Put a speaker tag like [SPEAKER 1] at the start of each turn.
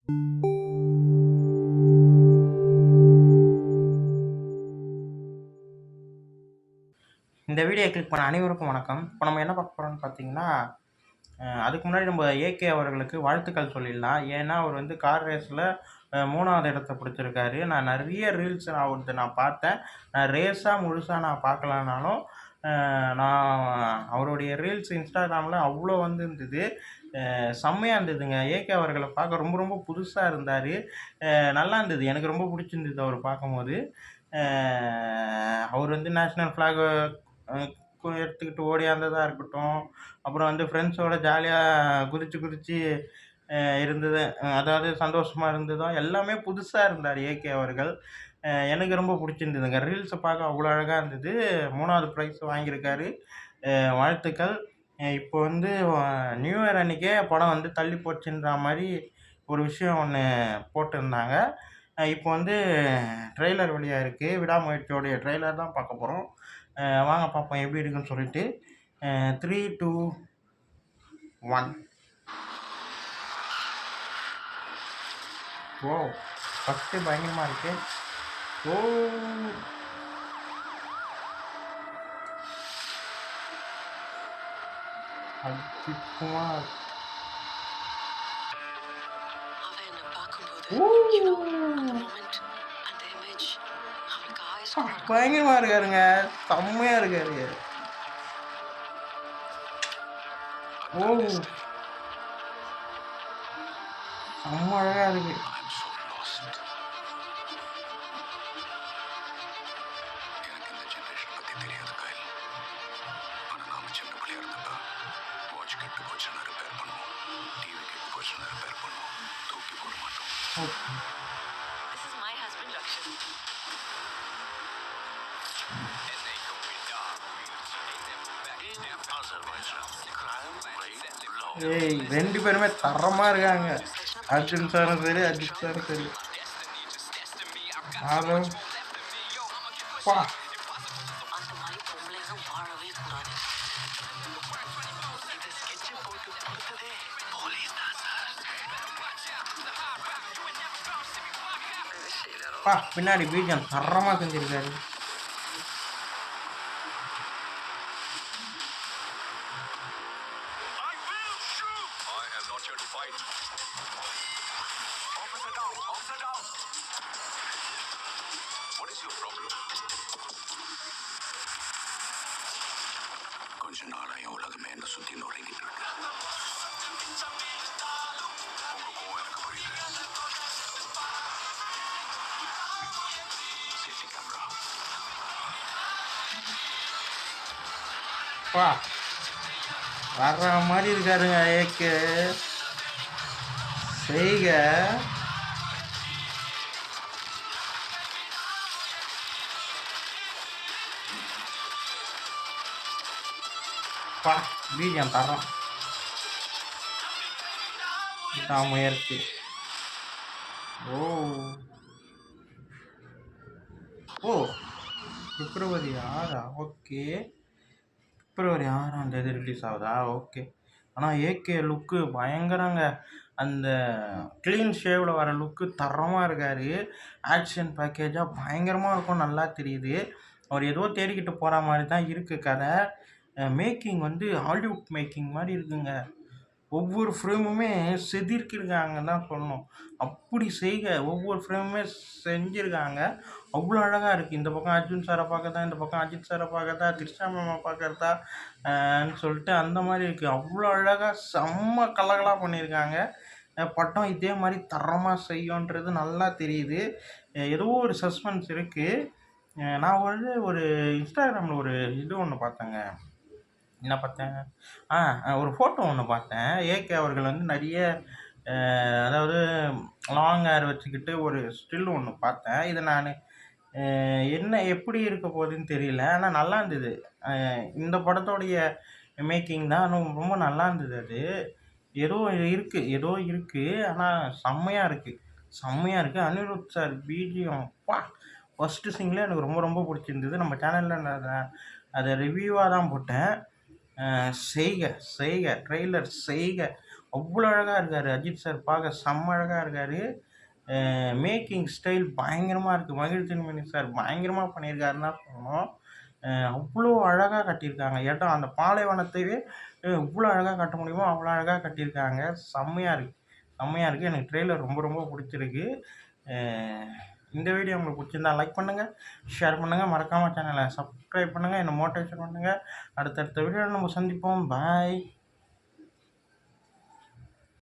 [SPEAKER 1] இந்த video click பண்ண அனைவருக்கும் வணக்கம். இப்போ நம்ம என்ன பார்க்க போகிறோம்னு பார்த்தீங்கன்னா, அதுக்கு முன்னாடி நம்ம ஏகே அவர்களுக்கு வாழ்த்துக்கள் சொல்லிடலாம். ஏன்னா, அவர் வந்து கார் ரேஸில் 3வது இடத்த பிடிச்சிருக்காரு. நான் நிறைய ரீல்ஸ் நான் பார்த்தேன். நான் ரேஸாக முழுசாக நான் பார்க்கலனாலும், நான் அவருடைய ரீல்ஸ் இன்ஸ்டாகிராமில் அவ்வளோ இருந்தது. செம்மையாக இருந்ததுங்க. ஏகே அவர்களை பார்க்க ரொம்ப ரொம்ப புதுசாக இருந்தார். நல்லா இருந்தது. எனக்கு ரொம்ப பிடிச்சிருந்தது அவர் பார்க்கும்போது. அவர் வந்து நேஷ்னல் ஃப்ளாக் எடுத்துக்கிட்டு ஓடியாந்ததா இருக்கட்டும், அப்புறம் வந்து ஃப்ரெண்ட்ஸோட ஜாலியாக குதிச்சு இருந்தது. அதாவது சந்தோஷமாக இருந்ததோ எல்லாமே புதுசாக இருந்தார் ஏகே அவர்கள். எனக்கு ரொம்ப பிடிச்சிருந்ததுங்க. ரீல்ஸை பார்க்க அவ்வளோ அழகாக இருந்தது. 3வது ப்ரைஸ் வாங்கியிருக்காரு. வாழ்த்துக்கள். இப்போ வந்து நியூ இயர் அன்றைக்கே படம் வந்து தள்ளி போச்சுன்ற மாதிரி ஒரு விஷயம் ஒன்று போட்டிருந்தாங்க. இப்போ வந்து ட்ரெய்லர் வெளியாக இருக்குது. விடாமுயற்சியோடைய ட்ரெய்லர் தான் பார்க்க போகிறோம். வாங்க பார்ப்போம் எப்படி இருக்குன்னு சொல்லிட்டு. 3, 2, 1. ஓ, ஃபஸ்ட்டு பயங்கரமாக இருக்கு. ஓ, அஜித்குமார். பயங்கரமாக இருக்காருங்க. செம்மையாக இருக்காரு. ஓ, செம்ம அழகாக இருக்கு. ஏய், 2 பேருமே தரமாக இருக்காங்க. அர்ஜுன் சாரும் சரி, அஜித் சாரும் சரி. ஆதம் பா, பின்னாடி பீஜம் தரமாக செஞ்சிருக்காரு.
[SPEAKER 2] கொஞ்ச நாளா என் உலகமே என்ன சுத்தி நுழைங்கிட்டு இருக்கு. உங்களுக்கும் எனக்கு புரியுது. Safety camera.
[SPEAKER 1] வர்ற மாதிரி இருக்காருங்க ஏக்கு. செய்க பீஜம் தரோம். முயற்சி. ஓ ஓ, பிப்ரவரி 6. ஓகே, பிப்ரவரி 6ஆம் தேதி ரிலீஸ் ஆகுதா? ஓகே. ஆனால் ஏகே லுக்கு பயங்கரங்க. அந்த க்ளீன் ஷேவில் வர லுக்கு தரமாக இருக்கார். ஆக்ஷன் பேக்கேஜாக பயங்கரமாக இருக்கும், நல்லா தெரியுது. அவர் ஏதோ தேடிக்கிட்டு போகிற மாதிரி தான் இருக்குது கதை. மேக்கிங் வந்து ஹாலிவுட் மேக்கிங் மாதிரி இருக்குங்க. ஒவ்வொரு ஃப்ரேமுமே செதுக்கியிருக்காங்கன்னு தான் சொல்லணும். அப்படி செய்க ஒவ்வொரு ஃப்ரேமுமே செஞ்சுருக்காங்க. அவ்வளோ அழகாக இருக்குது. இந்த பக்கம் அர்ஜுன் சாரை பார்க்கறதா, இந்த பக்கம் அஜித் சாரை பார்க்கறதா, திரிஷா மேமை பார்க்கறதா சொல்லிட்டு அந்த மாதிரி இருக்குது. அவ்வளோ அழகாக செம்ம கலகலாக பண்ணியிருக்காங்க. படம் இதே மாதிரி தரமாக செய்யுன்றது நல்லா தெரியுது. ஏதோ ஒரு சஸ்பென்ஸ் இருக்குது. நான் வந்து ஒரு இன்ஸ்டாகிராமில் ஒரு இது ஒன்று பார்த்தேங்க. என்ன பார்த்தேன்? ஒரு ஃபோட்டோ ஒன்று பார்த்தேன். ஏகே அவர்கள் வந்து நிறைய அதாவது லாங் ஹேர் வச்சுக்கிட்டு ஒரு ஸ்டில் ஒன்று பார்த்தேன். இதை நான் என்ன எப்படி இருக்க போகுதுன்னு தெரியல. ஆனால் நல்லா இருந்தது. இந்த படத்தோடைய மேக்கிங் தான். ரொம்ப நல்லா இருந்தது அது. ஏதோ இருக்குது. ஆனால் செம்மையாக இருக்குது. Anirudh sir BGM first single எனக்கு ரொம்ப ரொம்ப பிடிச்சிருந்தது. நம்ம சேனலில் நான் அதை ரிவ்யூவாக தான் போட்டேன். செய்க செய்க ட்ரெய்லர் செய்க அவ்வளோ அழகாக இருக்கார் அஜித் சார். பார்க்க செம்ம அழகாக இருக்கார். மேக்கிங் ஸ்டைல் பயங்கரமாக இருக்குது. மகிழ் திருமணி சார் பயங்கரமாக பண்ணியிருக்காருன்னு தான் சொல்லணும். அவ்வளோ அழகாக கட்டியிருக்காங்க இடம். அந்த பாலைவனத்தையே இவ்வளோ அழகாக கட்ட முடியுமோ அவ்வளோ அழகாக கட்டியிருக்காங்க. செம்மையாக இருக்குது, செம்மையாக இருக்குது. எனக்கு ட்ரெய்லர் ரொம்ப ரொம்ப பிடிச்சிருக்கு. இந்த வீடியோ உங்களுக்கு பிடிச்சிருந்தா லைக் பண்ணுங்கள், ஷேர் பண்ணுங்கள், மறக்காமல் சேனலை சப்ஸ்கிரைப் பண்ணுங்கள், என்னை மோட்டிவேஷன் பண்ணுங்கள். அடுத்தடுத்த வீடியோவில் நம்ம சந்திப்போம். பாய்.